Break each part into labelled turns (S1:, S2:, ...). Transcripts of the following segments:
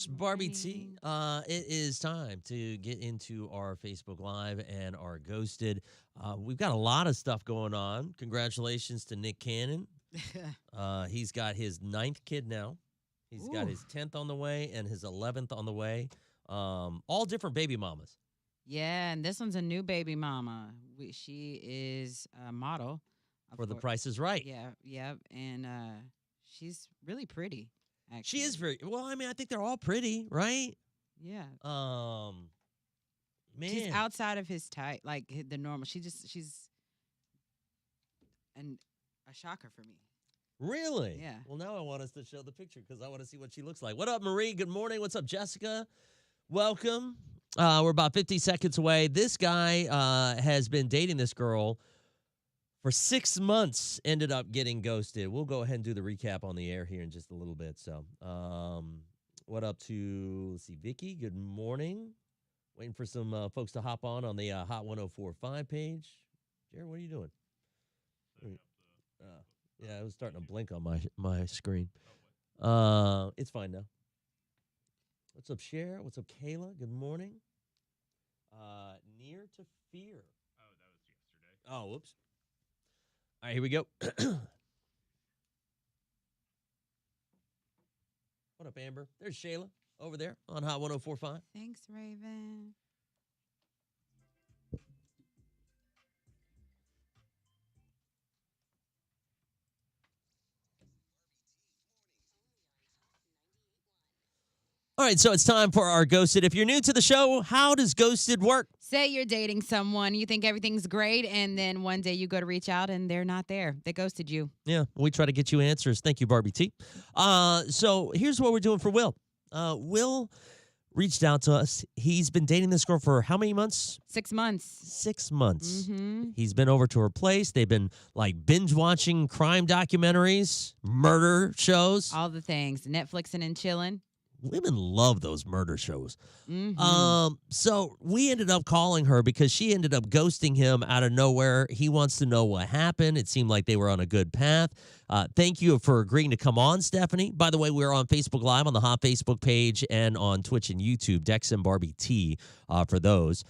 S1: Barbie T.
S2: Morning.
S1: It is time to get into our Facebook Live and our Ghosted. We've got a lot of stuff going on. Congratulations to Nick Cannon. He's got his ninth kid now. He's got
S2: Ooh.
S1: his 10th on the way and his 11th on the way. All different baby mamas.
S2: Yeah, and this one's a new baby mama. She is a model. Of
S1: For The
S2: course.
S1: Price is Right.
S2: Yeah, and she's really pretty.
S1: She is
S2: Actually,
S1: very well. I mean, I think they're all pretty, right?
S2: yeah.
S1: Man,
S2: She's outside of his type, like the normal. She's a shocker for me.
S1: really?
S2: Yeah.
S1: Well, now I want us to show the picture because I want to see what she looks like. What up, Marie? Good morning. What's up, Jessica? Welcome. We're about 50 seconds away. This guy has been dating this girl for 6 months, ended up getting ghosted. We'll go ahead and do the recap on the air here in just a little bit. So, what up to, let's see, Vicky, good morning. Waiting for some folks to hop on the Hot 104.5 page. Jared, what are you doing? Yeah, it was starting to blink on my screen. It's fine now. What's up, Cher? What's up, Kayla? Good morning. Near to Fear.
S3: Oh, that was yesterday.
S1: Oh, whoops. All right, here we go. What up, Amber? There's Shayla over there on Hot 104.5.
S2: Thanks, Raven.
S1: All right, so it's time for our Ghosted. If you're new to the show, how does Ghosted work?
S2: Say you're dating someone, you think everything's great, and then one day you go to reach out and they're not there. They ghosted you.
S1: Yeah, we try to get you answers. Thank you, Barbie T. So here's what we're doing for Will. Will reached out to us. He's been dating this girl for how many months?
S2: 6 months.
S1: 6 months.
S2: Mm-hmm.
S1: He's been over to her place. They've been like binge watching crime documentaries, murder shows.
S2: All the things. Netflixing and chilling.
S1: Women love those murder shows.
S2: Mm-hmm.
S1: So we ended up calling her because she ended up ghosting him out of nowhere. He wants to know what happened. It seemed like they were on a good path. Thank you for agreeing to come on, Stephanie. By the way, we're on Facebook Live on the Hot Facebook page and on Twitch and YouTube, Dex and Barbie T, for those.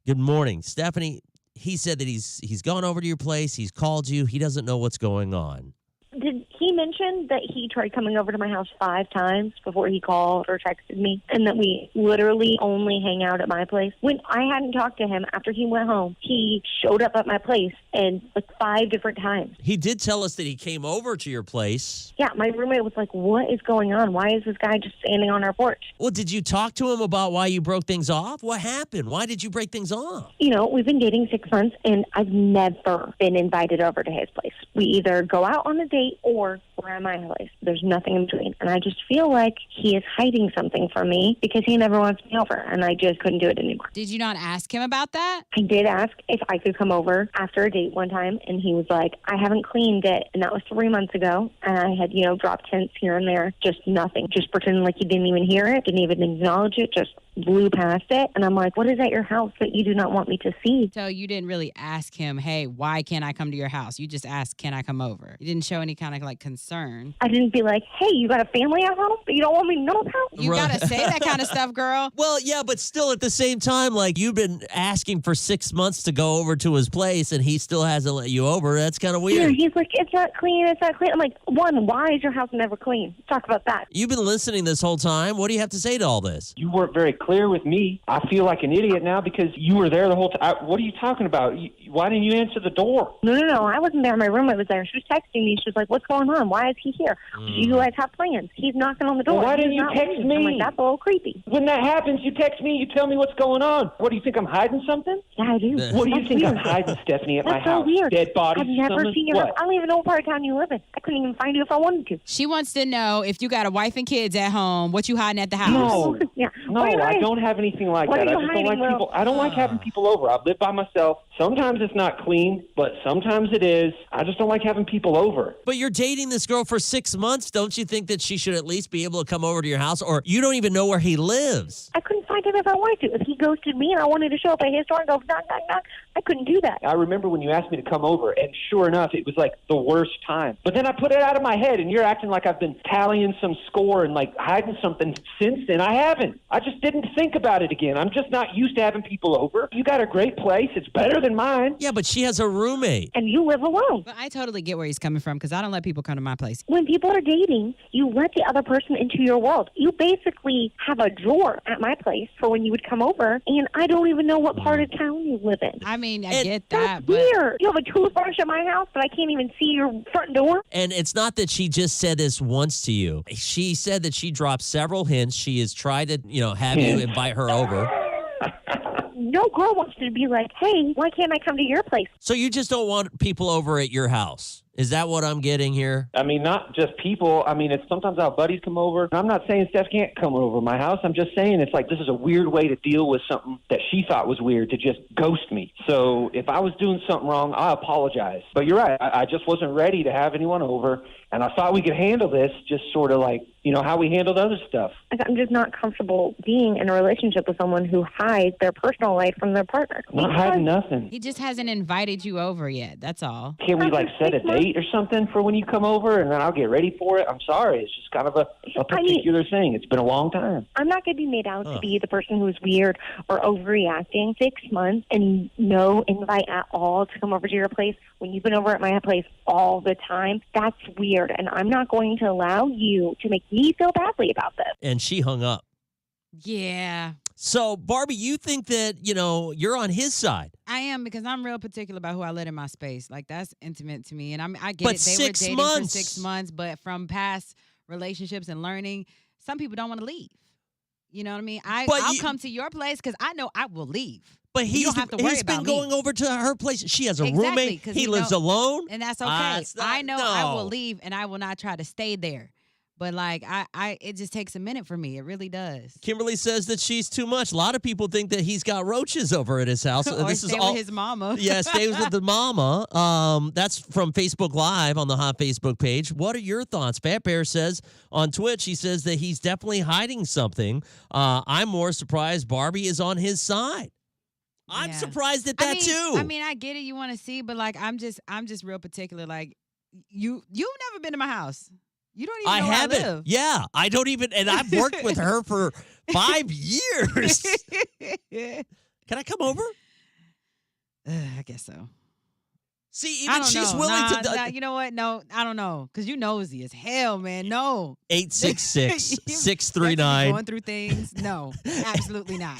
S1: Good morning, Stephanie. He said that he's gone over to your place. He's called you. He doesn't know what's going on.
S4: Did he mention that he tried coming over to my house 5 times before he called or texted me, and that we literally only hang out at my place? When I hadn't talked to him after he went home, he showed up at my place and like 5 different times.
S1: He did tell us that he came over to your place.
S4: Yeah, my roommate was like, "What is going on? Why is this guy just standing on our porch?"
S1: Well, did you talk to him about why you broke things off? What happened? Why did you break things off?
S4: You know, we've been dating 6 months, and I've never been invited over to his place. We either go out on a date or we're at my place. There's nothing in between. And I just feel like he is hiding something from me because he never wants me over, and I just couldn't do it anymore.
S2: Did you not ask him about that?
S4: I did ask if I could come over after a date one time, and he was like, "I haven't cleaned it." And that was 3 months ago. And I had, dropped hints here and there, just nothing. Just pretending like he didn't even hear it, didn't even acknowledge it, just blew past it. And I'm like, what is at your house that you do not want me to see?
S2: So you didn't really ask him, hey, why can't I come to your house? You just asked, can I come over? You didn't show any kind of like concern.
S4: I didn't be like, hey, you got a family at home that you don't want me to know about?
S2: You
S1: Right.
S2: gotta say that kind of stuff, girl.
S1: Well, yeah, but still at the same time, like you've been asking for 6 months to go over to his place and he still hasn't let you over. That's kind of
S4: Yeah,
S1: weird.
S4: he's like, it's not clean, it's not clean. I'm like, one, why is your house never clean? Talk about that.
S1: You've been listening this whole time. What do you have to say to all this?
S5: You weren't very clear with me. I feel like an idiot now because you were there the whole time. What are you talking about? Why didn't you answer the door?
S4: No, I wasn't there. My roommate was there. She was texting me. She was like, what's going on? Why is he here? Do you guys have plans? He's knocking on the door.
S5: Well, why didn't
S4: He's
S5: you
S4: not
S5: text
S4: leaving. I'm
S5: me?
S4: like, that's a little creepy.
S5: When that happens, you text me, you tell me what's going on. What, do you think I'm hiding something?
S4: Yeah, I do.
S5: What do you
S4: That's
S5: think
S4: weird.
S5: I'm hiding, Stephanie, at my
S4: That's so
S5: house?
S4: weird.
S5: Dead bodies?
S4: I've never
S5: something?
S4: seen your
S5: What?
S4: house. I don't even know what part of town you live in. I couldn't even find you if I wanted to.
S2: She wants to know if you got a wife and kids at home, what you hiding at the house.
S5: No.
S4: Yeah.
S5: No,
S4: What are you
S5: I
S4: hiding?
S5: don't have anything like
S4: What
S5: that.
S4: are
S5: I
S4: you
S5: just don't
S4: hiding,
S5: like
S4: Will?
S5: people. I don't like having people over. I live by myself. Sometimes it's not clean, but sometimes it is. I just don't like having people over.
S1: But you're dating this girl for 6 months. Don't you think that she should at least be able to come over to your house? Or you don't even know where he lives?
S4: I couldn't find him if I wanted to. If he ghosted me and I wanted to show up at his door and go knock, knock, knock, I couldn't do that.
S5: I remember when you asked me to come over, and sure enough, it was like the worst time. But then I put it out of my head, and you're acting like I've been tallying some score and like hiding something since then. I haven't. I just didn't think about it again. I'm just not used to having people over. You got a great place. It's better than mine.
S1: Yeah, but she has a roommate.
S4: And you live alone.
S2: But I totally get where he's coming from because I don't let people come to my place.
S4: When people are dating, you let the other person into your world. You basically have a drawer at my place for when you would come over, and I don't even know what part of town you live in.
S2: I mean, I
S1: And
S2: get that,
S4: That's
S2: but
S4: weird. You have a toothbrush at my house, but I can't even see your front door.
S1: And it's not that she just said this once to you. She said that she dropped several hints. She has tried to, have you invite her over.
S4: No girl wants to be like, hey, why can't I come to your place?
S1: So you just don't want people over at your house. Is that what I'm getting here?
S5: I mean, not just people. I mean, it's sometimes our buddies come over. I'm not saying Steph can't come over my house. I'm just saying it's like this is a weird way to deal with something that she thought was weird, to just ghost me. So if I was doing something wrong, I apologize. But you're right. I just wasn't ready to have anyone over, and I thought we could handle this just sort of like, how we handled other stuff.
S4: I'm just not comfortable being in a relationship with someone who hides their personal life from their partner.
S5: I'm not hiding nothing.
S2: he just hasn't invited you over yet. That's all.
S5: Can't we like set a date or something for when you come over, and then I'll get ready for it? I'm sorry. It's just kind of a particular thing. It's been a long time.
S4: I'm not going to be made out to be the person who's weird or overreacting. 6 months and no invite at all to come over to your place when you've been over at my place all the time. That's weird, and I'm not going to allow you to make me feel badly about this.
S1: And she hung up.
S2: Yeah,
S1: So, Barbie, you think that, you're on his side.
S2: I am because I'm real particular about who I let in my space. Like that's intimate to me, and I get
S1: But
S2: it. They were
S1: 6
S2: dating
S1: months.
S2: for 6 months, but from past relationships and learning, some people don't want to leave. You know what I mean?
S1: But
S2: I'll
S1: you-
S2: come to your place because I know I will leave.
S1: But
S2: You don't have to worry
S1: he's been
S2: about me.
S1: going over to her place. She has a
S2: Exactly,
S1: roommate.
S2: 'cause
S1: He
S2: he
S1: lives
S2: know-
S1: alone.
S2: And that's okay.
S1: That's not-
S2: I know I will
S1: no.
S2: leave and I will not try to stay there. But like it just takes a minute for me. It really does.
S1: Kimberly says that she's too much. A lot of people think that he's got roaches over at his house.
S2: Or
S1: This
S2: stay
S1: is all.
S2: with his mama.
S1: Yeah, stays with the mama. That's from Facebook Live on the Hot Facebook page. What are your thoughts? Fat Bear says on Twitch, he says that he's definitely hiding something. I'm more surprised Barbie is on his side. I'm
S2: Yeah.
S1: surprised at that too.
S2: I mean, I get it. You want to see, but like, I'm just real particular. Like, you've never been to my house. You don't even
S1: I
S2: know where
S1: haven't.
S2: I live.
S1: Yeah, I don't even, and I've worked with her for 5 years. Can I come over?
S2: I guess so.
S1: See,
S2: I
S1: even
S2: don't
S1: she's
S2: know.
S1: willing to.
S2: Nah, you know what? No, I don't know. Because you nosy as hell, man. No.
S1: 866
S2: You
S1: 639
S2: going through things? No, absolutely not.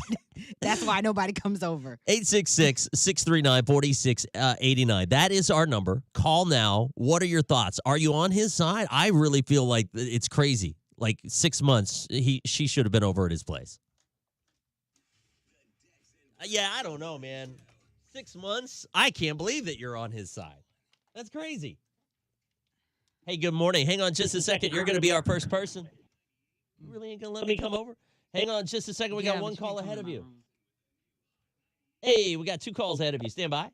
S2: That's why nobody comes over.
S1: 866 639 4689. That is our number. Call now. What are your thoughts? Are you on his side? I really feel like it's crazy. Like 6 months, she should have been over at his place. Yeah, I don't know, man. 6 months? I can't believe that you're on his side. That's crazy. Hey, good morning. Hang on just a second. You're going to be our first person. You really ain't going to let me come over? Hang on just a second. We got
S2: Yeah,
S1: one
S2: but you
S1: call
S2: can't come
S1: ahead
S2: in
S1: of
S2: my
S1: you.
S2: room.
S1: Hey, we got 2 calls ahead of you. Stand by.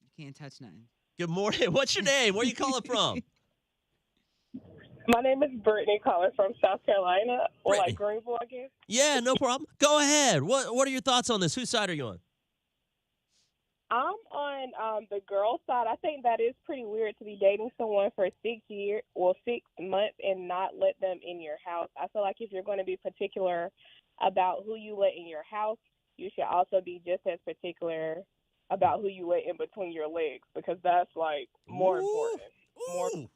S2: You can't touch nothing.
S1: Good morning. What's your name? Where are you calling from?
S6: My name is Brittany, calling from South Carolina, or
S1: Brittany.
S6: like Greenville, I guess.
S1: Yeah, no problem. Go ahead. What are your thoughts on this? Whose side are you on?
S6: I'm on the girl side. I think that is pretty weird to be dating someone for 6 months and not let them in your house. I feel like if you're going to be particular about who you let in your house, you should also be just as particular about who you let in between your legs, because that's like more important.
S1: Ooh.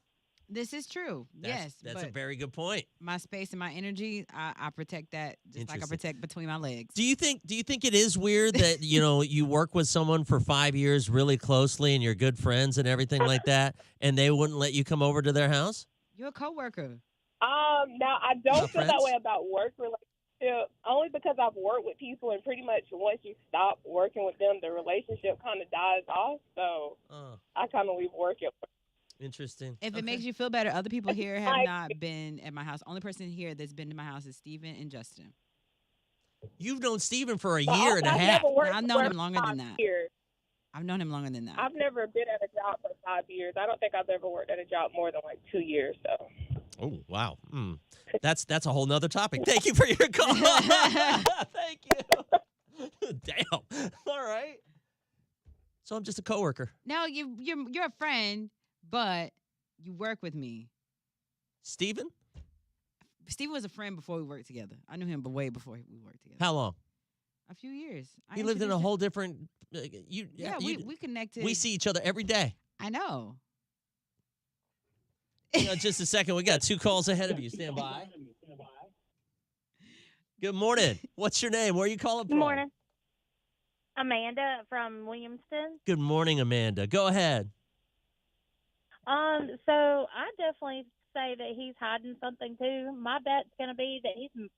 S2: This is true. Yes.
S1: That's a
S2: but
S1: very good point.
S2: my space and my energy, I protect that just like I
S1: Interesting.
S2: protect between my legs.
S1: Do you think it is weird that, you work with someone for 5 years really closely and you're good friends and everything like that, and they wouldn't let you come over to their house?
S2: You're a coworker.
S6: Now I don't
S1: Not
S6: feel that
S1: friends?
S6: way about work relationship, only because I've worked with people, and pretty much once you stop working with them, the relationship kind of dies off. So
S1: Oh,
S6: I kind of leave work at work.
S1: interesting.
S2: If
S1: Okay.
S2: it makes you feel better, other people here have
S6: Like-
S2: not been at my house. Only person here that's been to my house is Steven and Justin.
S1: You've known Steven for a
S6: But
S1: year and a
S6: I've
S1: half.
S6: never worked
S2: I've known him
S6: for
S2: longer than
S6: 5
S2: that.
S6: years.
S2: I've known him longer than that.
S6: I've never been at a job for 5 years. I don't think I've ever worked at a job more than like 2 years. So
S1: Oh, wow. That's a whole nother topic. Thank you for your call. Thank you. Damn. All right. So I'm just a coworker.
S2: No, you're a friend, but you work with me.
S1: Steven?
S2: Steve was a friend before we worked together. I knew him way before we worked together.
S1: How long?
S2: A few years.
S1: He lived in a
S2: introduced him-
S1: whole different.
S2: we connected.
S1: We see each other every day.
S2: I know.
S1: Just a second. We got 2 calls ahead of you. Stand by. Good morning. What's your name? Where are you calling from?
S7: Good morning. Amanda from Williamston.
S1: Good morning, Amanda. Go ahead.
S7: So I definitely say that he's hiding something too. My bet's going to be that he's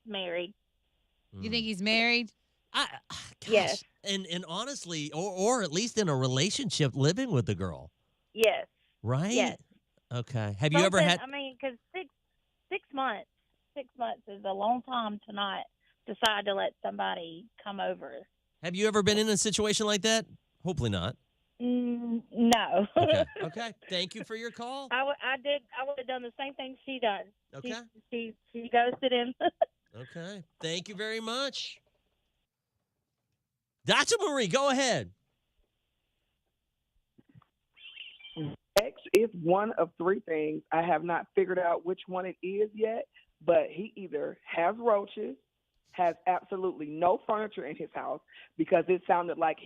S7: married.
S2: You think he's married?
S1: Gosh.
S7: Yes.
S1: And honestly, or at least in a relationship, living with the girl,
S7: Yes.
S1: right?
S7: Yes.
S1: Okay. Have you ever had?
S7: I mean, because 6 months. 6 months is a long time to not decide to let somebody come over.
S1: Have you ever been in a situation like that? Hopefully not.
S7: No.
S1: Okay. Okay. Thank you for your call.
S7: I would have done the same thing she done.
S1: Okay.
S7: She ghosted him.
S1: Okay. Thank you very much. Dr. Marie, go ahead.
S8: X is one of 3 things. I have not figured out which one it is yet, but he either has roaches, has absolutely no furniture in his house because it sounded like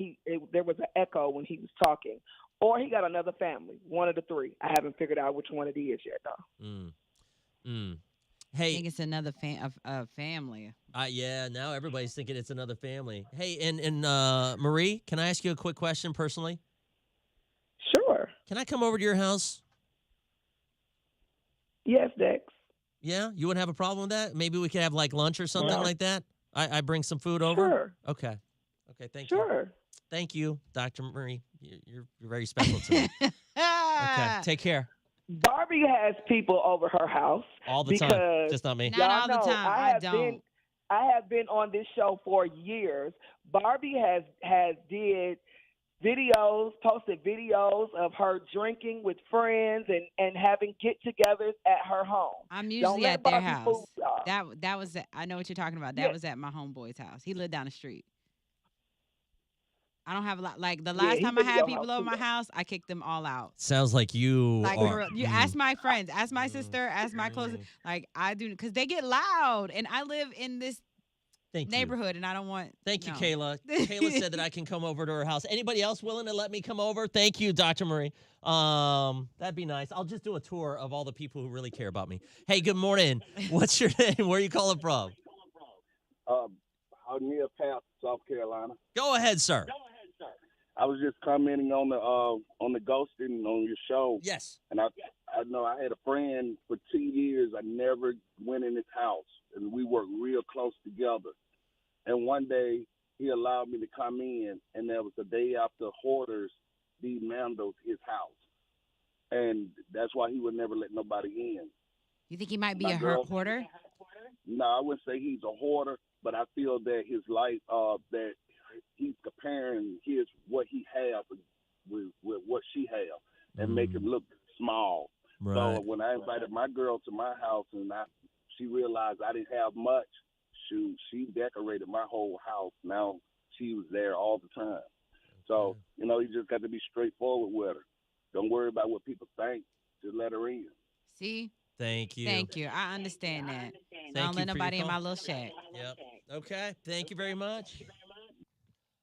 S8: there was an echo when he was talking, or he got another family. One of the 3. I haven't figured out which one it is yet, though.
S2: I think it's another family.
S1: Yeah, now everybody's thinking it's another family. Hey, and Marie, can I ask you a quick question personally?
S8: Sure.
S1: Can I come over to your house?
S8: Yes, Dex.
S1: Yeah? You wouldn't have a problem with that? Maybe we could have like lunch or something
S8: No.
S1: like that? I bring some food over?
S8: Sure.
S1: Okay. Okay, thank you.
S8: Sure.
S1: Thank you, Dr. Marie. You're very special to me. Okay, take care.
S8: Barbie has people over her house
S1: All the time,
S8: because
S1: just not me.
S2: Not
S8: y'all
S2: all the
S8: know,
S2: time. I don't.
S8: I have been on this show for years. Barbie has did videos, posted videos of her drinking with friends and having get-togethers at her home.
S2: I'm
S8: Don't
S2: usually
S8: let
S2: at their
S8: Barbie
S2: house.
S8: fool y'all.
S2: That was I know what you're talking about. That
S8: Yeah.
S2: was at my homeboy's house. He lived down the street. I don't have a lot. Like the last
S8: he
S2: time I
S8: lived at
S2: had
S8: your
S2: people
S8: house
S2: over
S8: too,
S2: my
S8: though.
S2: house, I kicked them all out.
S1: Sounds like you
S2: Like
S1: are.
S2: for real. You ask my friends, ask my sister, ask my close.
S1: Mm.
S2: Like I do, because they get loud, and I live in this
S1: Thank you.
S2: neighborhood, and I don't want.
S1: Thank you,
S2: no.
S1: Kayla. Kayla said that I can come over to her house. Anybody else willing to let me come over? Thank you, Dr. Marie. That'd be nice. I'll just do a tour of all the people who really care about me. Hey, good morning. What's your name? Where are you calling from?
S9: Out near Path, South Carolina.
S1: Go ahead, sir.
S9: I was just commenting on the ghosting on your show,
S1: Yes.
S9: and I know I had a friend for 2 years. I never went in his house, and we worked real close together. And one day he allowed me to come in, and there was a day after hoarders dismantled his house, and that's why he would never let nobody in.
S2: You think he might be
S9: My
S2: a
S9: girl-
S2: hoarder?
S9: No, I wouldn't say he's a hoarder, but I feel that his life, that he's comparing what he has with what she has, and make him look small.
S1: Right.
S9: So when I invited my girl to my house and she realized I didn't have much, she decorated my whole house. Now she was there all the time. So, you just got to be straightforward with her. Don't worry about what people think. Just let her in.
S2: See?
S1: Thank you.
S2: Thank you. I understand that.
S1: Thank
S2: I don't
S1: you
S2: let
S1: for your
S2: nobody in
S1: call.
S2: my little shack.
S1: Yep. Okay. Thank you very much.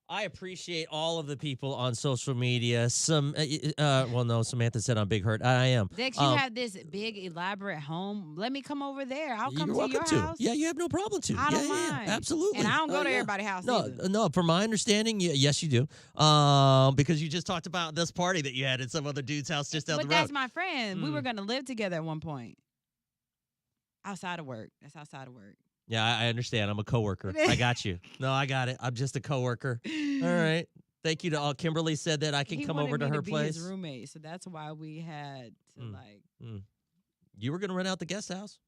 S1: I appreciate all of the people on social media. No, Samantha said I'm big hurt. I am.
S2: Dex, you have this big elaborate home. Let me come over there. I'll come
S1: You're
S2: to
S1: welcome
S2: your
S1: to.
S2: house.
S1: Yeah, you have no problem to.
S2: I don't
S1: yeah,
S2: mind.
S1: absolutely.
S2: And I don't go to
S1: yeah.
S2: everybody's house
S1: No,
S2: either.
S1: no. From my understanding, yes, you do. Because you just talked about this party that you had at some other dude's house just down
S2: But
S1: the road.
S2: that's my friend. We were
S1: Mm.
S2: going to live together at one point. Outside of work. That's outside of work.
S1: Yeah, I understand. I'm a coworker. I got you. No, I got it. I'm just a coworker. All right. Thank you to all. Kimberly said that I can
S2: He
S1: come
S2: wanted
S1: over to
S2: me
S1: her
S2: be
S1: place.
S2: his roommate, so that's why we had to
S1: You were going to rent out the guest house?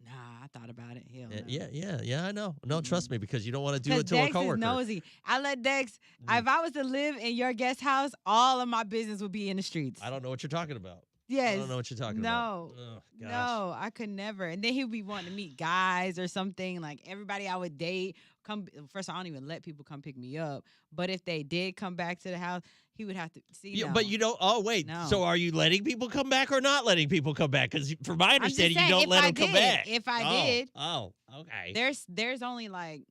S2: Nah, I thought about it. Hell no.
S1: Yeah, I know. No, trust me, because you don't want to do
S2: Because
S1: it to a
S2: Dex
S1: coworker.
S2: is nosy. I let Dex. If I was to live in your guest house, all of my business would be in the streets.
S1: I don't know what you're talking about.
S2: Yes.
S1: I don't know what you're talking
S2: No.
S1: about. Oh, gosh.
S2: No, I could never. And then he would be wanting to meet guys or something. Like everybody I would date, come. First, I don't even let people come pick me up. But if they did come back to the house, he would have to see.
S1: Yeah,
S2: no.
S1: but you don't. Oh, wait.
S2: No.
S1: So are you letting people come back or not letting people come back? Because from my
S2: I'm just
S1: understanding, you
S2: saying,
S1: don't
S2: if
S1: let
S2: I
S1: them come
S2: did,
S1: back.
S2: if I
S1: Oh.
S2: did.
S1: Oh, okay.
S2: There's only like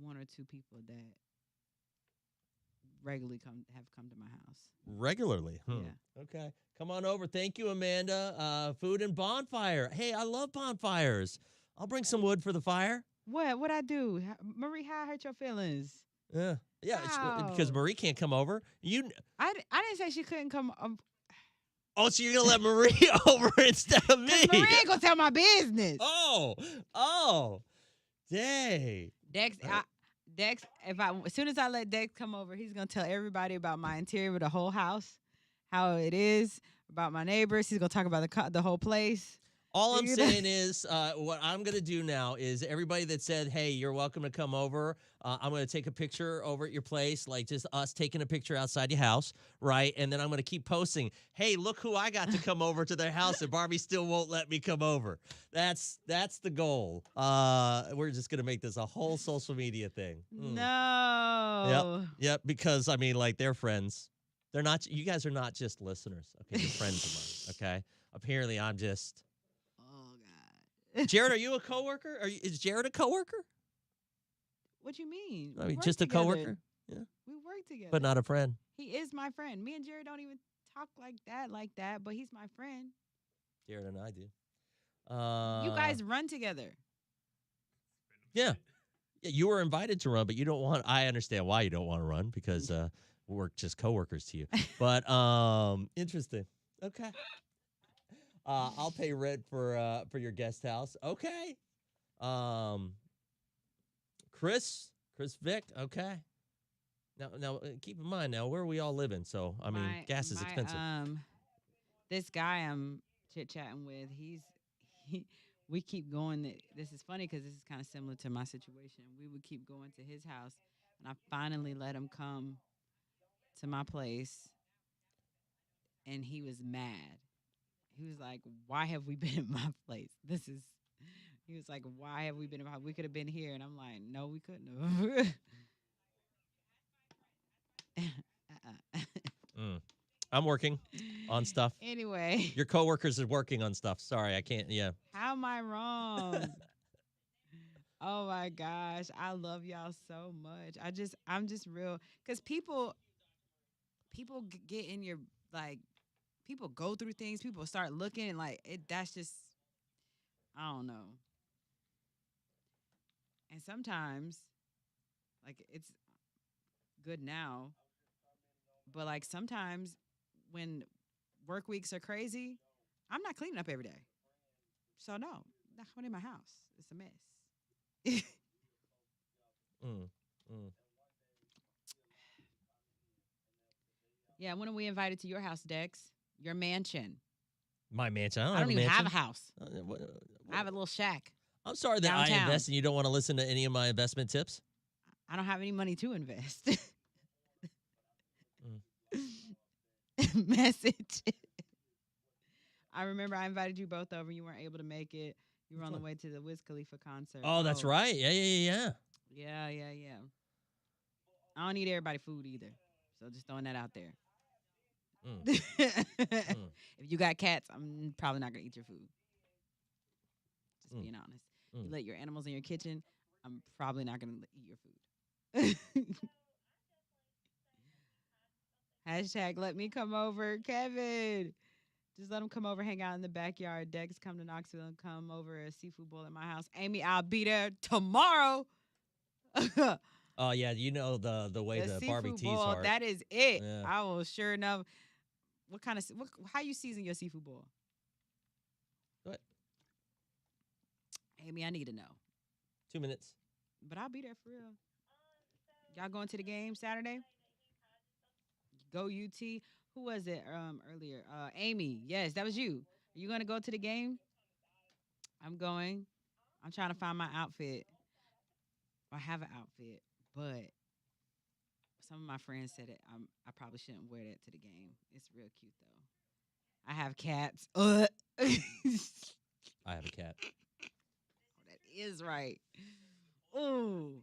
S2: one or two people that regularly have come to my house.
S1: Regularly.
S2: Yeah.
S1: Okay. Come on over. Thank you, Amanda. Food and bonfire. Hey, I love bonfires. I'll bring some wood for the fire.
S2: What I do, Marie? How I hurt your feelings?
S1: Yeah. Yeah. Because
S2: Wow.
S1: Marie can't come over.
S2: I didn't say she couldn't come.
S1: Oh, so you're gonna let Marie over instead of me?
S2: Marie ain't gonna tell my business.
S1: Oh. Dang.
S2: Dex, as soon as I let Dex come over, he's gonna tell everybody about my interior of the whole house, how it is, about my neighbors. He's gonna talk about the whole place.
S1: All I'm saying is, what I'm going to do now is everybody that said, hey, you're welcome to come over, I'm going to take a picture over at your place, like just us taking a picture outside your house, right? And then I'm going to keep posting, hey, look who I got to come over to their house, and Barbie still won't let me come over. That's the goal. We're just going to make this a whole social media thing.
S2: No.
S1: Yep, because, I mean, like, they're friends. You guys are not just listeners, okay? You're friends of mine, okay? Apparently, I'm just... Jared, are you a coworker? Is Jared a coworker?
S2: What you mean?
S1: I
S2: We
S1: mean,
S2: work
S1: just a
S2: together.
S1: coworker? Yeah.
S2: We work together.
S1: But not a friend.
S2: He is my friend. Me and Jared don't even talk like that, but he's my friend.
S1: Jared and I do.
S2: You guys run together.
S1: Yeah. Yeah, you were invited to run, but you don't want. I understand why you don't want to run because we're just coworkers to you. But interesting. Okay. I'll pay rent for your guest house. Okay. Chris Vick. Okay. Now keep in mind now where we all living. So I mean, gas is expensive.
S2: This guy I'm chit chatting with, we keep going. This is funny because this is kind of similar to my situation. We would keep going to his house, and I finally let him come to my place, and he was mad. He was like, why have we been at my place? He was like, why have we been about? We could have been here. And I'm like, no, we couldn't
S1: have. I'm working on stuff.
S2: Anyway.
S1: Your coworkers are working on stuff. Sorry, I can't. Yeah.
S2: How am I wrong? Oh my gosh. I love y'all so much. I'm just real. Because people get in your, like, people go through things. People start looking like that's just, I don't know. And sometimes, like, it's good now, but like sometimes when work weeks are crazy, I'm not cleaning up every day. So no, not coming in my house. It's a mess. Yeah, when are we invited to your house, Dex? Your mansion.
S1: My mansion.
S2: I don't even have a house.
S1: What?
S2: I have a little shack.
S1: I'm sorry that
S2: downtown.
S1: I invest and you don't want to listen to any of my investment tips.
S2: I don't have any money to invest. Message. I remember I invited you both over. You weren't able to make it. You were on the way to the Wiz Khalifa concert.
S1: Oh, that's right. Yeah.
S2: Yeah. I don't eat everybody food either. So just throwing that out there. If you got cats, I'm probably not going to eat your food. Just being honest. You let your animals in your kitchen, I'm probably not going to eat your food. Hashtag let me come over, Kevin. Just let him come over, hang out in the backyard. Dex, come to Knoxville and come over a seafood bowl at my house. Amy, I'll be there tomorrow.
S1: Oh yeah, you know the way the Barbie teas
S2: bowl,
S1: are.
S2: That is it.
S1: Yeah.
S2: I will sure enough. How you season your seafood bowl?
S1: What?
S2: Amy, I need to know.
S1: 2 minutes.
S2: But I'll be there for real. Y'all going to the game Saturday? Go UT. Who was it earlier? Amy. Yes, that was you. Are you going to go to the game? I'm going. I'm trying to find my outfit. I have an outfit, but Some of my friends said it. I probably shouldn't wear that to the game. It's real cute though. I have cats.
S1: I have a cat.
S2: That is right. Ooh.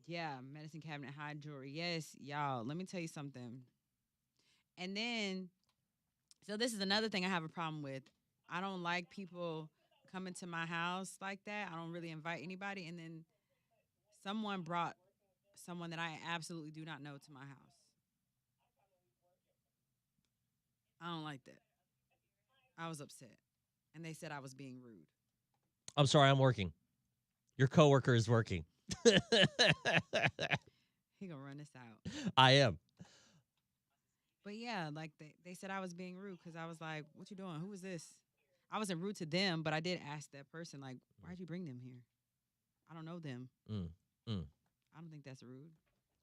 S2: Yeah, medicine cabinet, hide jewelry. Yes, y'all. Let me tell you something. And then, so this is another thing I have a problem with. I don't like people coming to my house like that. I don't really invite anybody. And then someone brought someone that I absolutely do not know to my house. I don't like that. I was upset. And they said I was being rude.
S1: I'm sorry, I'm working. Your coworker is working.
S2: He gonna run this out.
S1: I am.
S2: But yeah, like they said I was being rude because I was like, what you doing? Who is this? I wasn't rude to them, but I did ask that person, like, why'd you bring them here? I don't know them. I don't think that's rude.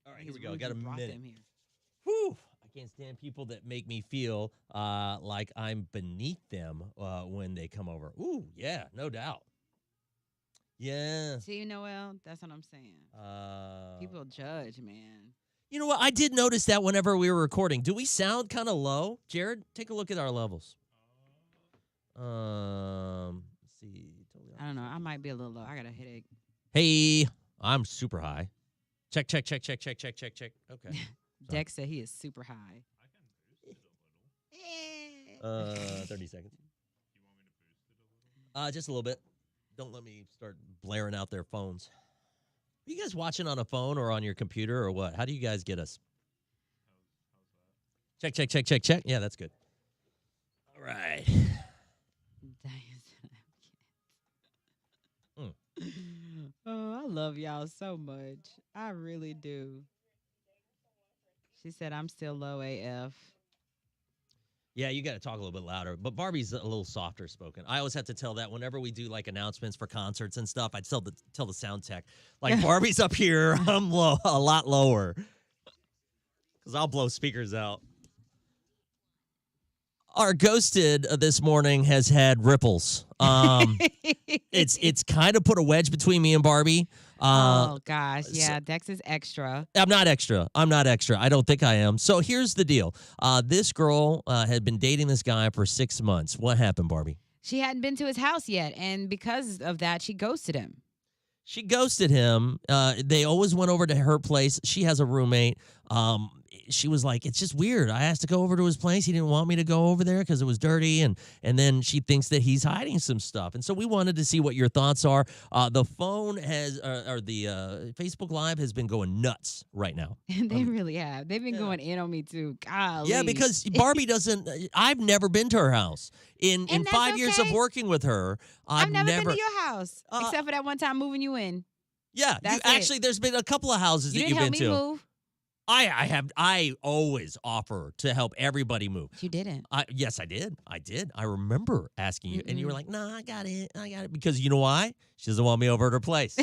S1: All right,
S2: I think
S1: here we
S2: it's
S1: go.
S2: rude
S1: Got a
S2: you brought
S1: minute.
S2: them here.
S1: Whew. I can't stand people that make me feel like I'm beneath them when they come over. Ooh, yeah, no doubt. Yeah.
S2: See, Noel, that's what I'm saying. People judge, man.
S1: You know what? I did notice that whenever we were recording. Do we sound kind of low? Jared, take a look at our levels. Let's see.
S2: I don't know. I might be a little low. I got a headache.
S1: Hey, I'm super high. Check. Okay.
S2: Dex said he is super high.
S1: 30 seconds. Just a little bit. Don't let me start blaring out their phones. Are you guys watching on a phone or on your computer or what? How do you guys get us? Check. Yeah, that's good. All right.
S2: Oh, I love y'all so much. I really do. She said I'm still low AF.
S1: Yeah, you got to talk a little bit louder. But Barbie's a little softer spoken. I always have to tell that whenever we do like announcements for concerts and stuff. I tell the sound tech, like Barbie's up here, I'm low, a lot lower, because I'll blow speakers out. Our ghosted this morning has had ripples. It's kind of put a wedge between me and Barbie.
S2: Oh gosh, yeah, Dex is extra.
S1: I'm not extra. I don't think I am. So here's the deal. This girl had been dating this guy for 6 months. What happened, Barbie?
S2: She hadn't been to his house yet, and because of that, she ghosted him.
S1: She ghosted him. They always went over to her place. She has a roommate. She was like, it's just weird. I asked to go over to his place. He didn't want me to go over there because it was dirty. And then she thinks that he's hiding some stuff. And so we wanted to see what your thoughts are. The phone has, or the Facebook Live has been going nuts right now.
S2: They really have. They've been going in on me too. Golly.
S1: Yeah, because Barbie doesn't, I've never been to her house. In 5 years of working with her, I've never
S2: been to your house, except for that one time moving you in.
S1: Yeah, actually, there's been a couple of houses that you've been to.
S2: You didn't help me move.
S1: I always offer to help everybody move.
S2: You didn't.
S1: Yes, I did. I remember asking you, and you were like, "No, I got it. Because you know why? She doesn't want me over at her place.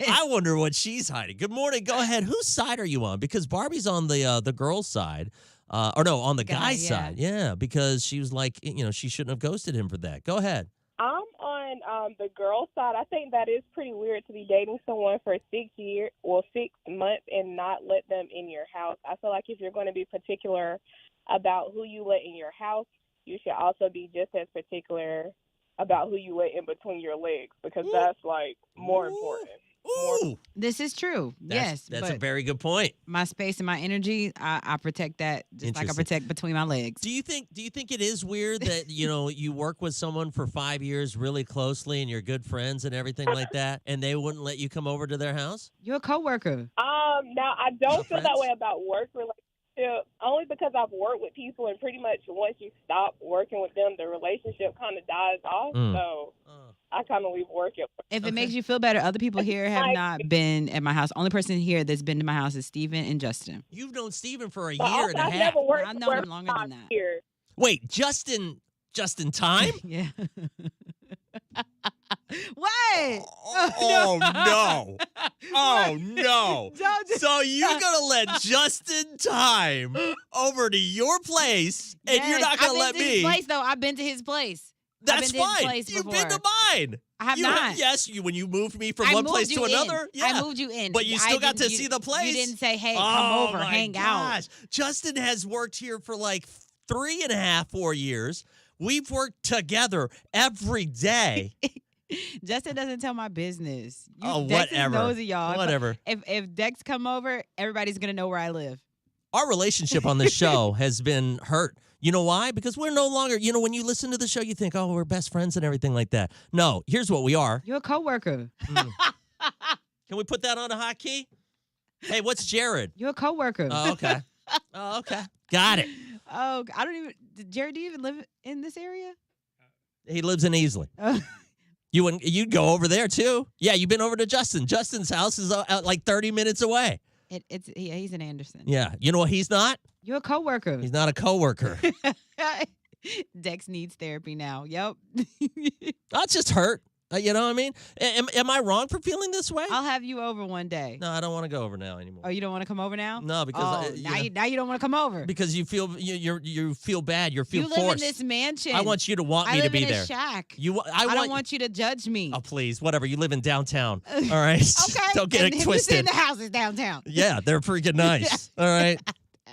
S1: I wonder what she's hiding. Good morning. Go ahead. Whose side are you on? Because Barbie's on the girl's side, or no, on the guy's side. Yeah, because she was like, she shouldn't have ghosted him for that. Go ahead.
S6: I'm on the girl side. I think that is pretty weird to be dating someone for 6 months and not let them in your house. I feel like if you're going to be particular about who you let in your house, you should also be just as particular about who you let in between your legs, because that's like more important.
S1: Ooh.
S2: This is true. Yes.
S1: That's a very good point.
S2: My space and my energy, I protect that just like I protect between my legs.
S1: Do you think it is weird that, you work with someone for 5 years really closely and you're good friends and everything like that, and they wouldn't let you come over to their house?
S2: You're a coworker.
S6: Now I don't feel that way about work relationships, only because I've worked with people, and pretty much once you stop working with them, the relationship kind of dies off. So I kind of leave work at work.
S2: If it makes you feel better, other people here have not been at my house. Only person here that's been to my house is Steven and Justin.
S1: You've known Steven for a year and a half.
S2: I've known him longer than that.
S6: Here.
S1: Wait, Justin Time?
S2: Yeah. What?
S1: Oh, no. Oh, no. So you're going to let Justin Time over to your place, and you're not going to let me.
S2: His place, though. I've been to his place.
S1: That's
S2: been to his
S1: fine.
S2: place
S1: You've
S2: before.
S1: been to mine.
S2: I have
S1: You
S2: not.
S1: Yes, when you moved me from
S2: I
S1: one
S2: moved
S1: place to
S2: you in.
S1: another. Yeah.
S2: I moved you in.
S1: But you
S2: I
S1: still got
S2: didn't-
S1: to
S2: you-
S1: see the place.
S2: You didn't say, hey,
S1: Oh,
S2: come over,
S1: my
S2: hang out.
S1: gosh. Justin has worked here for like 3.5, 4 years. We've worked together every day.
S2: Justin doesn't tell my business.
S1: Oh,
S2: Dex is
S1: whatever.
S2: nosy, y'all.
S1: Whatever.
S2: If Dex come over, everybody's gonna know where I live.
S1: Our relationship on this show has been hurt. You know why? Because we're no longer, when you listen to the show, you think, oh, we're best friends and everything like that. No, here's what we are.
S2: You're a coworker.
S1: Can we put that on a hotkey? Hey, what's Jared?
S2: You're a coworker.
S1: Oh, okay. Got it.
S2: Oh, I don't even. Jared, do you even live in this area?
S1: He lives in Easley.
S2: Oh.
S1: You'd go over there too. Yeah, you've been over to Justin. Justin's house is like 30 minutes away.
S2: He's in Anderson.
S1: Yeah. You know what he's not?
S2: You're a coworker.
S1: He's not a coworker.
S2: Dex needs therapy now. Yep.
S1: That's just hurt. You know what I mean? Am I wrong for feeling this way?
S2: I'll have you over one day.
S1: No, I don't want to go over now anymore.
S2: Oh, you don't want to come over now?
S1: No, because
S2: now you don't want to come over.
S1: Because you feel you feel bad. You feel
S2: live
S1: forced.
S2: in this mansion.
S1: I want you to want me to be
S2: I live in
S1: there.
S2: a shack.
S1: I
S2: don't want you to judge me.
S1: Oh, please, whatever. You live in downtown. All right.
S2: Okay.
S1: Don't get
S2: and
S1: it
S2: who's
S1: twisted.
S2: in the houses downtown?
S1: Yeah, they're freaking nice. All right.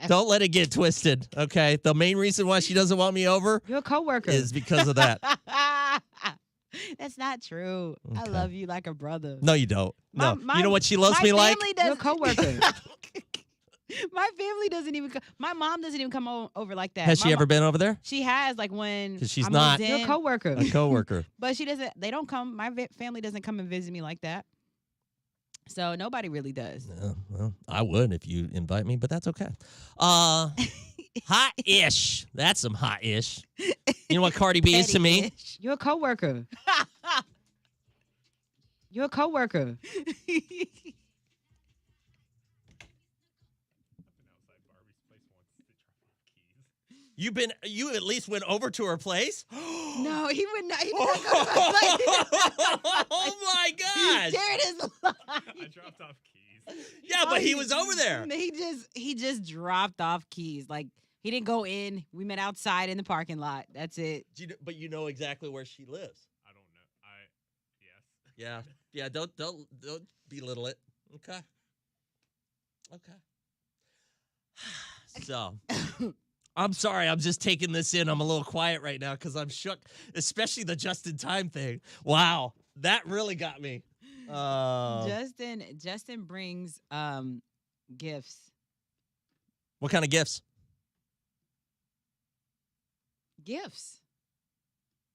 S1: Don't let it get twisted. Okay. The main reason why she doesn't want me over
S2: You're a coworker.
S1: is because of that.
S2: That's not true. I
S1: Okay.
S2: love you like a brother.
S1: No, you don't. No.
S2: My-
S1: You know what she loves
S2: my
S1: me like?
S2: family does. You're a coworker. My family doesn't even. My mom doesn't even come over like that.
S1: Has she ever been over there?
S2: She has, like when.
S1: 'Cause she's
S2: I
S1: not-
S2: moved in. You're a coworker.
S1: A coworker.
S2: But she doesn't. They don't come. My family doesn't come and visit me like that. So nobody really does.
S1: No, well, I would if you invite me, but that's okay. Hot-ish. That's some hot-ish. You know what Cardi B is to me?
S2: Petty-ish. You're a coworker. You're a coworker.
S1: You at least went over to her place?
S2: No, he would not. He did not go to my place.
S1: Oh my gosh.
S2: Jared is lying.
S3: I dropped off keys.
S1: Yeah, but he was over there.
S2: He just dropped off keys. Like he didn't go in. We met outside in the parking lot. That's it.
S1: But you know exactly where she lives.
S3: I don't know. Yes.
S1: Yeah. Don't belittle it. Okay. So, I'm sorry. I'm just taking this in. I'm a little quiet right now because I'm shook, especially the just-in-time thing. Wow, that really got me.
S2: Justin brings gifts.
S1: What kind of gifts?
S2: Gifts.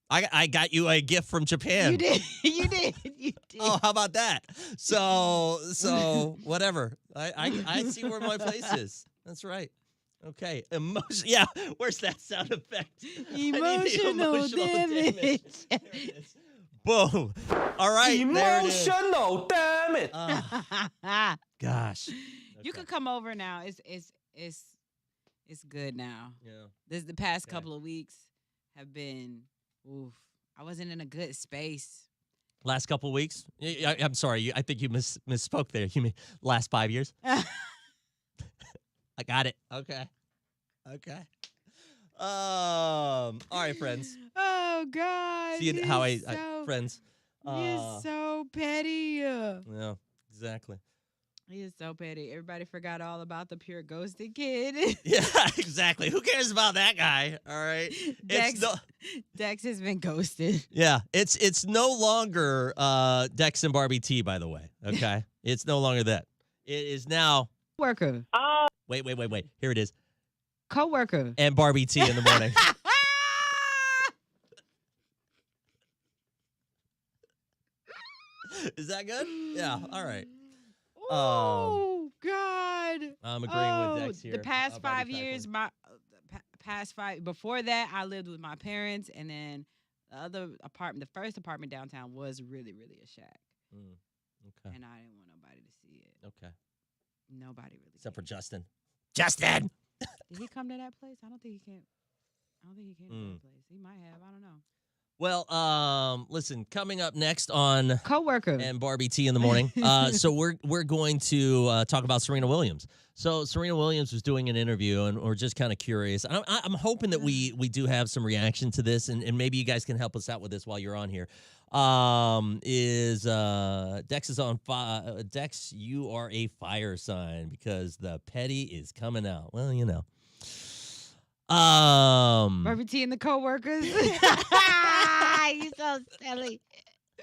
S1: I got you a gift from Japan.
S2: You did. You did.
S1: Oh, how about that? So whatever. I see where my place is. That's right. Okay. Yeah. Where's that sound effect? I need the
S2: Emotional damage.
S1: There it is. Boom. All right.
S10: Emotional damage.
S1: Gosh.
S2: You
S1: Okay.
S2: could come over now. It's good now.
S1: Yeah.
S2: The past
S1: Okay.
S2: couple of weeks have been. Oof. I wasn't in a good space.
S1: Last couple of weeks. I'm sorry. I think you misspoke there. You mean last 5 years? I got it. Okay. All right, friends.
S2: Oh God.
S1: See how friends.
S2: He's so petty.
S1: Yeah, exactly.
S2: He is so petty. Everybody forgot all about the pure ghosted kid.
S1: Yeah, exactly. Who cares about that guy? All right.
S2: Dex has been ghosted.
S1: Yeah, it's no longer Dex and Barbie T, by the way. Okay, it's no longer that. It is now.
S2: Worker.
S1: Wait. Here it is.
S2: Co-worker.
S1: And Barbie T in the morning. Is that good? Yeah. All right.
S2: Oh God!
S1: I'm agreeing with Dex here.
S2: The past
S1: Barbie
S2: 5 years, before that, I lived with my parents, and then the first apartment downtown was really, really a shack.
S1: Okay.
S2: And I didn't want nobody to see it.
S1: Okay.
S2: Nobody really.
S1: Except for Justin. Justin.
S2: Did he come to that place? I don't think he came. I don't think he came to that place. He might have. I don't know.
S1: Well, listen, coming up next on
S2: Coworker.
S1: and Barbie T in the morning. So we're going to talk about Serena Williams. So Serena Williams was doing an interview, and we're just kind of curious. I'm hoping that we do have some reaction to this, and maybe you guys can help us out with this while you're on here. Dex is on fire? Dex, you are a fire sign because the petty is coming out. Well, you know.
S2: Barbie T and the coworkers. You so silly.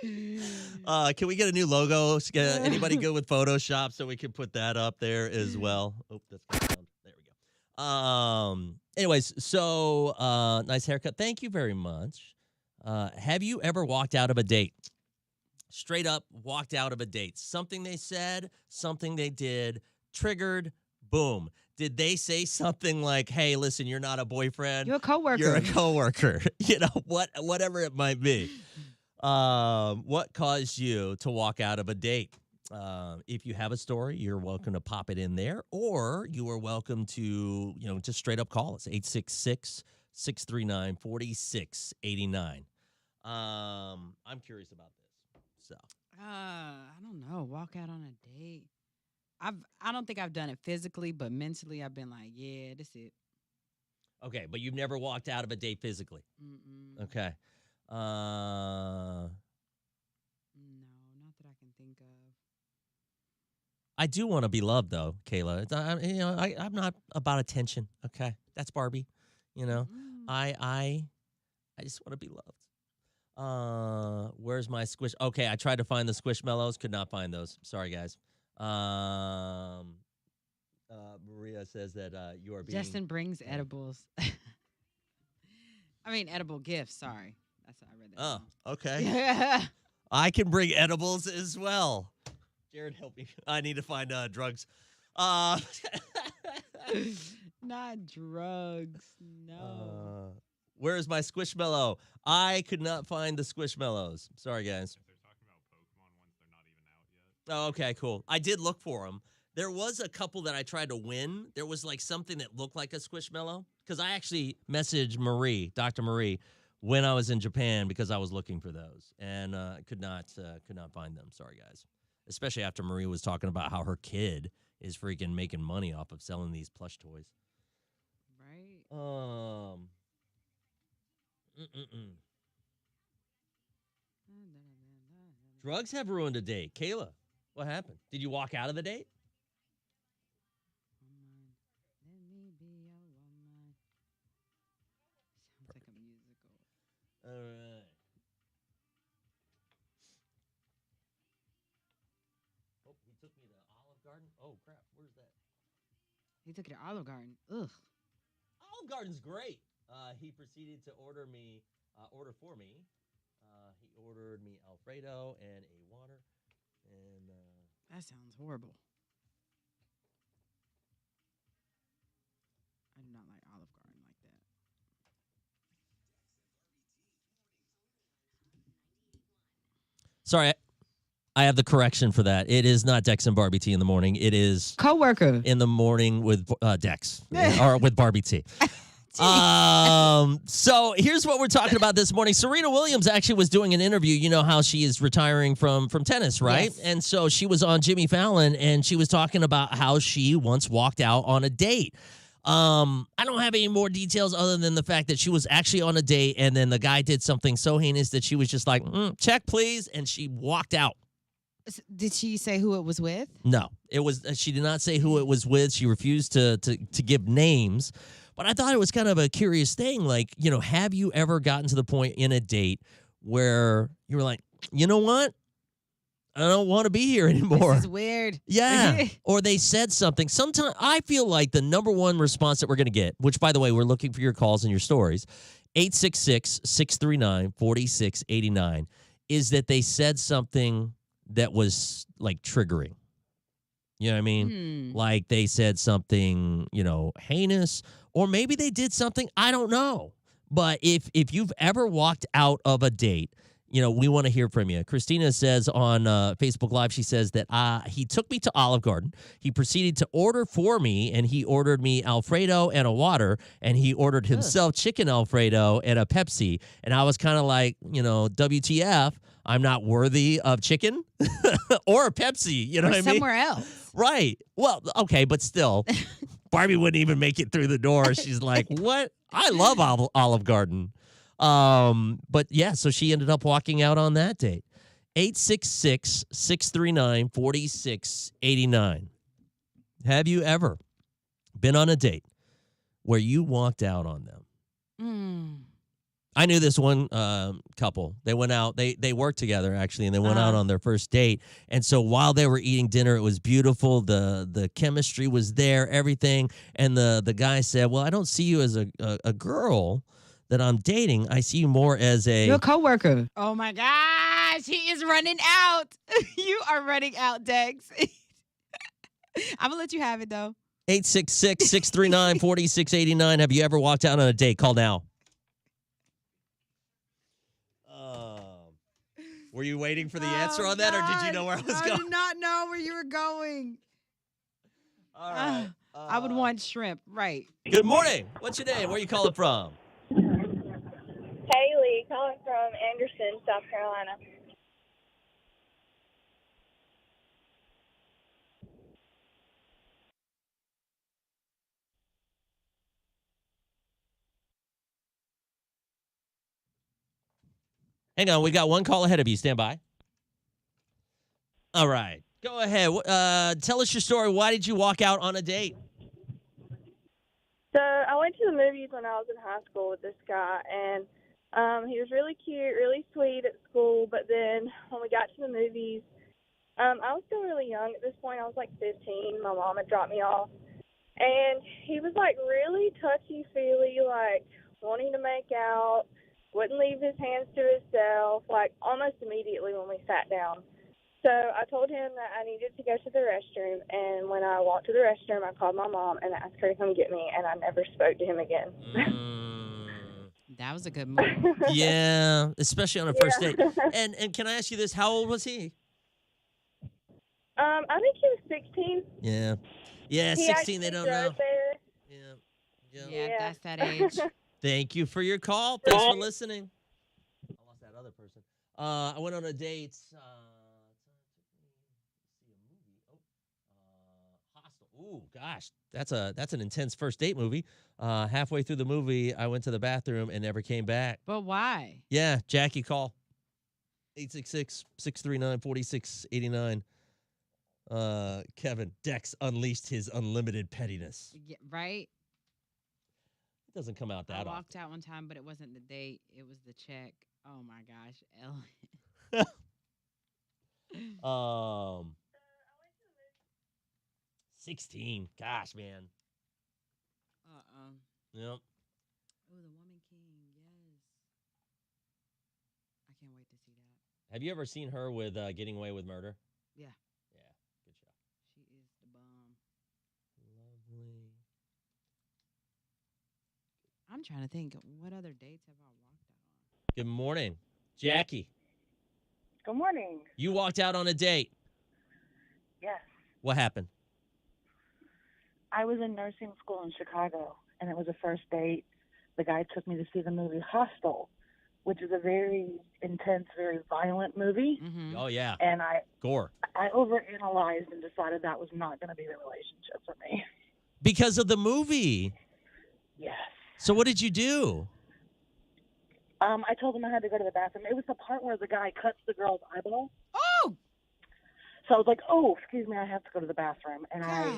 S1: Can we get a new logo? Anybody good with Photoshop so we can put that up there as well? Oh, that's my sound. There we go. Anyways, so nice haircut. Thank you very much. Have you ever walked out of a date? Straight up walked out of a date. Something they said, something they did, triggered, boom. Did they say something like, hey, listen, you're not a boyfriend.
S2: You're a coworker.
S1: You're a coworker. You know, whatever it might be. What caused you to walk out of a date? If you have a story, you're welcome to pop it in there, or you are welcome to, just straight up call us, 866-639-4689. I'm curious about this. So,
S2: I don't know. Walk out on a date. I don't think I've done it physically, but mentally I've been like, yeah, that's it.
S1: Okay, but you've never walked out of a date physically.
S2: Mm-mm.
S1: Okay.
S2: No, not that I can think of.
S1: I do want to be loved, though, Kayla. I'm not about attention. Okay, that's Barbie. I just want to be loved. Where's my squish? Okay, I tried to find the Squishmallows. Could not find those. Sorry, guys. Maria says that you are being.
S2: Justin brings edibles. I mean, edible gifts. Sorry, that's how I read that.
S1: Oh,
S2: wrong.
S1: okay. I can bring edibles as well. Jared, help me. I need to find drugs.
S2: Not drugs. No.
S1: Where is my Squishmallow? I could not find the Squishmallows. Sorry, guys.
S3: If they're talking about Pokemon ones, they're not even out yet.
S1: Oh, okay, cool. I did look for them. There was a couple that I tried to win. There was like something that looked like a Squishmallow because I actually messaged Dr. Marie, when I was in Japan because I was looking for those and could not find them. Sorry, guys. Especially after Marie was talking about how her kid is freaking making money off of selling these plush toys.
S2: Right.
S1: Drugs have ruined a date. Kayla, what happened? Did you walk out of the date?
S2: Sounds like a musical.
S1: All right. Oh, he took me to Olive Garden. Oh, crap. Where's that?
S2: He took it to Olive Garden. Ugh.
S1: Olive Garden's great. He proceeded to order for me. He ordered me Alfredo and a water. And
S2: that sounds horrible. I do not like Olive Garden like that.
S1: sorry, I have the correction for that. It is not Dex and Barbie T in the morning. It is
S2: coworker
S1: in the morning with Dex or with Barbie T. So here's what we're talking about this morning. Serena Williams actually was doing an interview. You know how she is retiring from tennis, right?
S2: Yes.
S1: And so she was on Jimmy Fallon, and she was talking about how she once walked out on a date. I don't have any more details other than the fact that she was actually on a date, and then the guy did something so heinous that she was just like, check, please, and she walked out.
S2: Did she say who it was with?
S1: No, it was. She did not say who it was with. She refused to give names. But I thought it was kind of a curious thing. Like, you know, have you ever gotten to the point in a date where you were like, you know what? I don't want to be here anymore.
S2: This is weird.
S1: Yeah. Or they said something. Sometimes I feel like the number one response that we're going to get, which, by the way, we're looking for your calls and your stories, 866-639-4689, is that they said something that was like triggering. You know what I mean? Like they said something, you know, heinous, or maybe they did something, I don't know. But if you've ever walked out of a date, we want to hear from you. Christina says on Facebook Live, she says that he took me to Olive Garden. He proceeded to order for me, and he ordered me Alfredo and a water, and he ordered himself chicken Alfredo and a Pepsi. And I was kind of like, WTF, I'm not worthy of chicken or a Pepsi. You know what I mean?
S2: Somewhere else.
S1: Right. Well, okay, but still, Barbie wouldn't even make it through the door. She's like, what? I love Olive Garden. But yeah, so she ended up walking out on that date. 866-639-4689. Have you ever been on a date where you walked out on them? I knew this one couple. They went out. They worked together, actually, and they went out on their first date. And so while they were eating dinner, it was beautiful. The chemistry was there, everything. And the guy said, well, I don't see you as a girl that I'm dating. I see you more as
S2: your coworker. Oh, my gosh. He is running out. You are running out, Dex. I'm going to let you have it, though.
S1: 866-639-4689. Have you ever walked out on a date? Call now. Were you waiting for the answer on that, or did you know where I was going?
S2: I did not know where you were going.
S1: All right.
S2: I would want shrimp, right.
S1: Good morning. What's your name? Where are you calling from?
S6: Haley, calling from Anderson, South Carolina.
S1: Hang on, we got one call ahead of you. Stand by. All right. Go ahead. Tell us your story. Why did you walk out on a date?
S6: So I went to the movies when I was in high school with this guy, and he was really cute, really sweet at school. But then when we got to the movies, I was still really young at this point. I was like 15. My mom had dropped me off. And he was like really touchy-feely, like wanting to make out, wouldn't leave his hands to himself, like almost immediately when we sat down. So I told him that I needed to go to the restroom, and when I walked to the restroom, I called my mom and asked her to come get me, and I never spoke to him again.
S2: That was a good move.
S1: Yeah, especially on a first date. And can I ask you this? How old was he?
S6: I think he was 16.
S1: Yeah. Yeah, 16, they don't know.
S6: There.
S2: Yeah, that's that age.
S1: Thank you for your call. Thanks for listening. I lost that other person. I went on a date. Hostel. Ooh, gosh, that's an intense first date movie. Halfway through the movie, I went to the bathroom and never came back.
S2: But why?
S1: Yeah, Jackie, call 866-639-4689. Kevin, Dex unleashed his unlimited pettiness.
S2: Yeah, right?
S1: It doesn't come out that often.
S2: I walked out one time, but it wasn't the date. It was the check. Oh, my gosh.
S1: 16. Gosh, man. Yep.
S2: Oh, the Woman King. Yes. I can't wait to see that.
S1: Have you ever seen her with Getting Away with Murder?
S2: Yeah.
S1: Yeah. Good show.
S2: She is the bomb.
S1: Lovely.
S2: I'm trying to think. What other dates have I walked out on?
S1: Good morning. Jackie,
S11: Good morning.
S1: you walked out on a date.
S11: Yes.
S1: What happened?
S11: I was in nursing school in Chicago, and it was a first date. The guy took me to see the movie Hostel, which is a very intense, very violent movie.
S2: Mm-hmm.
S1: Oh, yeah.
S11: And I
S1: Gore.
S11: overanalyzed and decided that was not going to be the relationship for me.
S1: Because of the movie.
S11: Yes.
S1: So what did you do?
S11: I told him I had to go to the bathroom. It was the part where the guy cuts the girl's eyeball.
S2: Oh!
S11: So I was like, oh, excuse me, I have to go to the bathroom. And I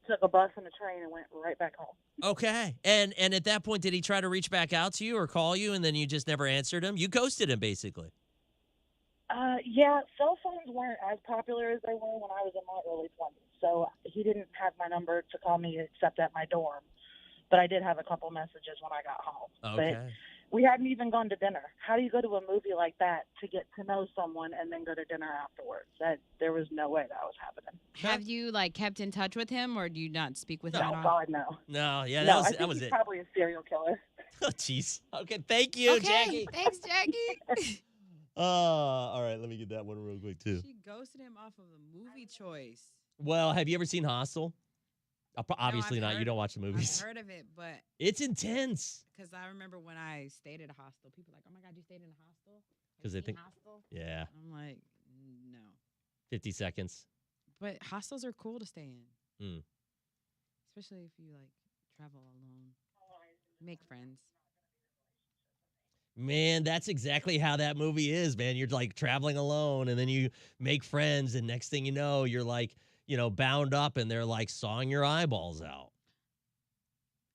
S11: took a bus and a train and went right back home.
S1: Okay. And at that point, did he try to reach back out to you or call you, and then you just never answered him? You ghosted him, basically.
S11: Yeah, cell phones weren't as popular as they were when I was in my early 20s. So he didn't have my number to call me except at my dorm. But I did have a couple messages when I got home.
S1: Okay.
S11: But we hadn't even gone to dinner. How do you go to a movie like that to get to know someone and then go to dinner afterwards? There was no way that was happening.
S2: Have you, kept in touch with him, or do you not speak with him at all?
S11: Oh, God, no.
S1: No, yeah,
S11: No,
S1: that
S11: I
S1: was
S11: think he's
S1: it.
S11: probably a serial killer.
S1: Oh, jeez. Okay, thank you,
S2: Okay,
S1: Jackie.
S2: thanks, Jackie.
S1: All right, let me get that one real quick, too.
S2: She ghosted him off of a movie choice.
S1: Well, have you ever seen Hostel? Obviously
S2: I've
S1: not. You
S2: heard-
S1: don't watch the movies.
S2: I've heard of it, but
S1: It's intense.
S2: because I remember when I stayed at a hostel, people were like, "Oh my God, you stayed in a hostel?" Have
S1: 'Cause
S2: you
S1: they
S2: seen
S1: think-
S2: hostel.
S1: Yeah,
S2: I'm like, no.
S1: 50 seconds.
S2: But hostels are cool to stay in,
S1: Mm.
S2: especially if you like travel alone, make friends.
S1: Man, that's exactly how that movie is, man. You're like traveling alone and then you make friends, and next thing you know, you're like, bound up and they're like sawing your eyeballs out.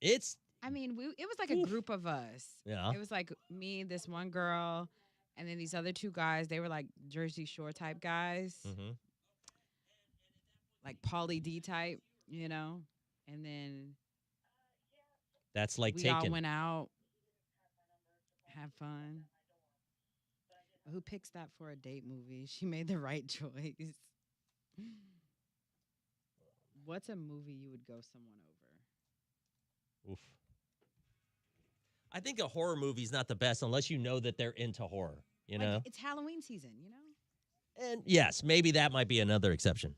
S1: It's,
S2: I mean, it was like a group of us.
S1: Yeah.
S2: It was like me, this one girl, and then these other two guys. They were like Jersey Shore type guys, like Pauly D type, And then
S1: that's like
S2: we all
S1: taken.
S2: went out, have fun. But who picks that for a date movie? She made the right choice. What's a movie you would go someone over?
S1: Oof. I think a horror movie's not the best unless you know that they're into horror,
S2: Like, it's Halloween season,
S1: And yes, maybe that might be another exception.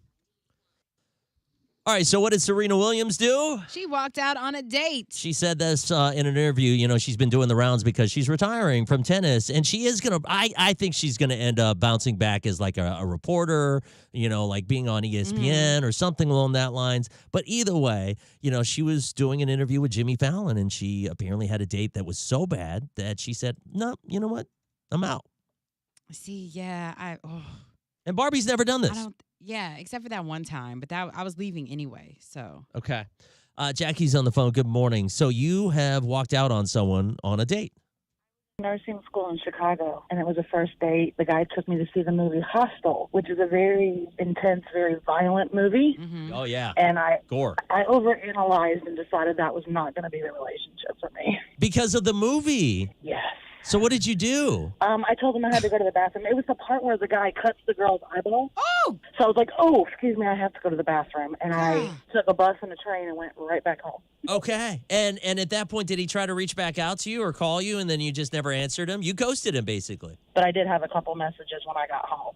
S1: All right, so what did Serena Williams do?
S2: She walked out on a date.
S1: She said this in an interview. She's been doing the rounds because she's retiring from tennis, and she is going to, I think she's going to end up bouncing back as like a reporter, like being on ESPN or something along that lines. But either way, she was doing an interview with Jimmy Fallon, and she apparently had a date that was so bad that she said, no, you know what? I'm out.
S2: See, yeah,
S1: And Barbie's never done this.
S2: Yeah, except for that one time, but that I was leaving anyway, so.
S1: Okay. Jackie's on the phone. Good morning. So you have walked out on someone on a date.
S11: Nursing school in Chicago, and it was a first date. The guy took me to see the movie Hostel, which is a very intense, very violent movie.
S1: Oh, yeah.
S11: And
S1: Gore.
S11: I overanalyzed and decided that was not going to be the relationship for me.
S1: Because of the movie?
S11: Yes.
S1: So what did you do?
S11: I told him I had to go to the bathroom. It was the part where the guy cuts the girl's eyeball.
S2: Oh!
S11: So I was like, oh, excuse me, I have to go to the bathroom. And I took a bus and a train and went right back home.
S1: Okay. And at that point, did he try to reach back out to you or call you and then you just never answered him? You ghosted him, basically.
S11: But I did have a couple messages when I got home.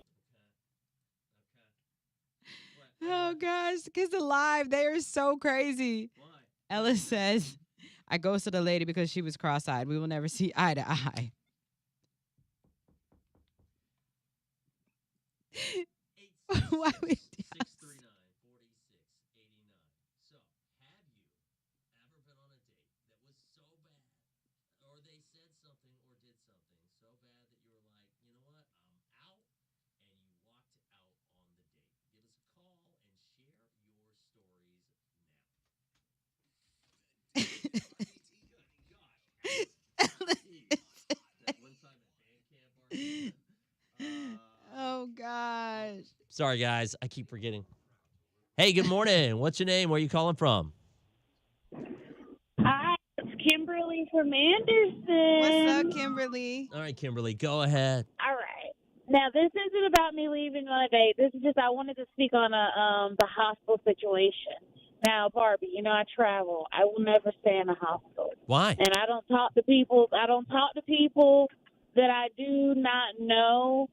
S2: Oh, gosh, Kids Alive, they are so crazy. Why? Ellis says, I ghosted a lady because she was cross-eyed. We will never see eye to eye. Why would you?
S1: 639-4689. So, have you ever been on a date that was so bad, or they said something or did something so bad that you were like, you know what, I'm out, and you walked out on the date? Give us a call and share your stories now.
S2: Oh, gosh.
S1: Sorry, guys. I keep forgetting. Hey, good morning. What's your name? Where are you calling from?
S12: Hi, it's Kimberly from Anderson.
S2: What's up, Kimberly?
S1: All right, Kimberly, go ahead.
S12: All right. Now, this isn't about me leaving on a date. This is just I wanted to speak on the hostel situation. Now, Barbie, I travel. I will never stay in a hostel.
S1: Why?
S12: And I don't talk to people. I don't talk to people that I do not know.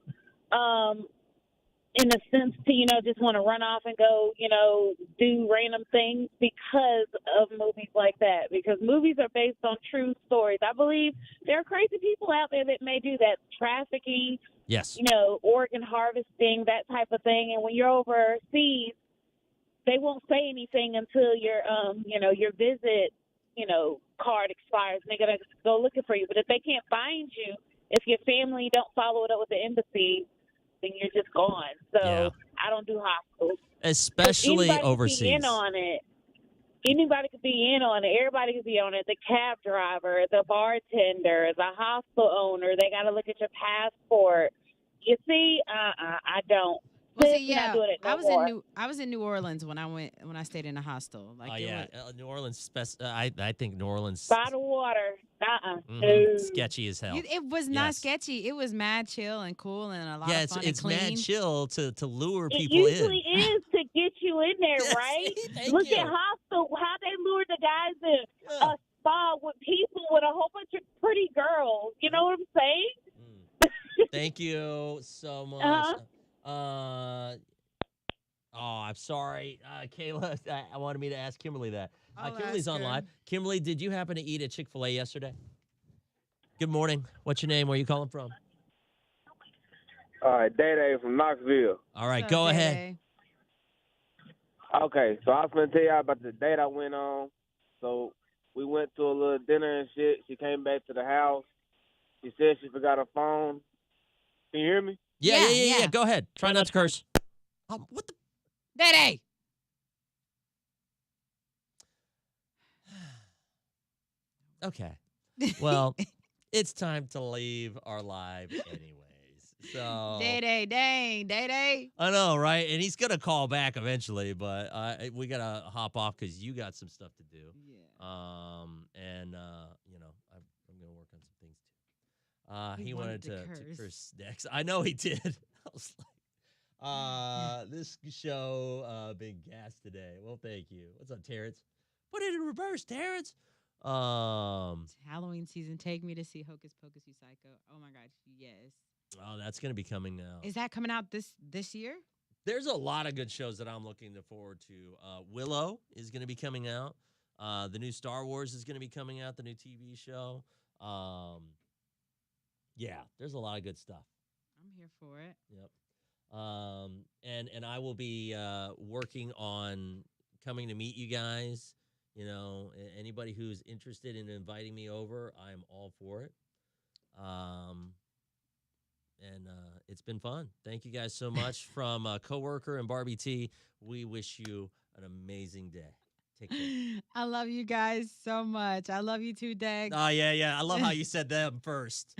S12: In a sense to, just want to run off and go, do random things because of movies like that. Because movies are based on true stories. I believe there are crazy people out there that may do that, trafficking,
S1: yes,
S12: organ harvesting, that type of thing. And when you're overseas, they won't say anything until your visit, card expires, and they're going to go looking for you. But if they can't find you, if your family don't follow it up with the embassy, then you're just gone. So
S1: Yeah.
S12: I don't do hostels.
S1: Especially
S12: Anybody
S1: overseas.
S12: Could be in on it. Anybody could be in on it. Everybody could be on it. The cab driver, the bartender, the hostel owner. They got to look at your passport. You see, I don't.
S2: Well,
S12: Sis,
S2: see,
S12: we're not
S2: yeah,
S12: doing it no more.
S2: I was in New Orleans when I stayed in a hostel. Like,
S1: Oh,
S2: it
S1: yeah.
S2: was-
S1: New Orleans, I think New Orleans
S12: By the water.
S1: mhm, sketchy as hell.
S2: it was not
S1: Yes.
S2: sketchy. It was mad chill and cool and a lot
S1: Yeah,
S2: of fun
S1: it's
S2: and clean.
S1: mad chill to lure
S12: It
S1: people
S12: usually
S1: in.
S12: is to get you in there,
S1: Yes,
S12: right?
S1: thank
S12: Look
S1: you.
S12: at hostel, how they lure the guys in a spa with people with a whole bunch of pretty girls. You know what I'm saying?
S1: Thank you so much. I'm sorry, Kayla. I wanted me to ask Kimberly that. Kimberly's on live. Kimberly, did you happen to eat at Chick-fil-A yesterday? Good morning. What's your name? Where are you calling from?
S13: All right, Day from Knoxville.
S1: All right, go ahead.
S13: Okay, so I was going to tell y'all about the date I went on. So we went to a little dinner and shit. She came back to the house. She said she forgot her phone. Can you hear me?
S1: Yeah. Go ahead. Try not to curse. What the?
S2: Daddy!
S1: Okay. Well, it's time to leave our live anyways. So
S2: Day.
S1: I know, right? And he's gonna call back eventually, but we gotta hop off because you got some stuff to do.
S2: Yeah.
S1: And I'm gonna work on some things too. He wanted to curse next. I know he did. I was like, this show been gassed today. Well, thank you. What's up, Terrence? Put it in reverse, Terrence.
S2: It's Halloween season. Take me to see Hocus Pocus, You Psycho. Oh my gosh, yes.
S1: Oh, that's gonna be coming now.
S2: Is that coming out this year?
S1: There's a lot of good shows that I'm looking forward to. Willow is gonna be coming out. The new Star Wars is gonna be coming out. The new TV show. Yeah, there's a lot of good stuff.
S2: I'm here for it.
S1: Yep. And I will be working on coming to meet you guys. You know, anybody who's interested in inviting me over, I'm all for it. And it's been fun. Thank you guys so much. From Coworker and Barbie T, we wish you an amazing day. Take care.
S2: I love you guys so much. I love you too, Dag.
S1: Oh, yeah. I love how you said them first.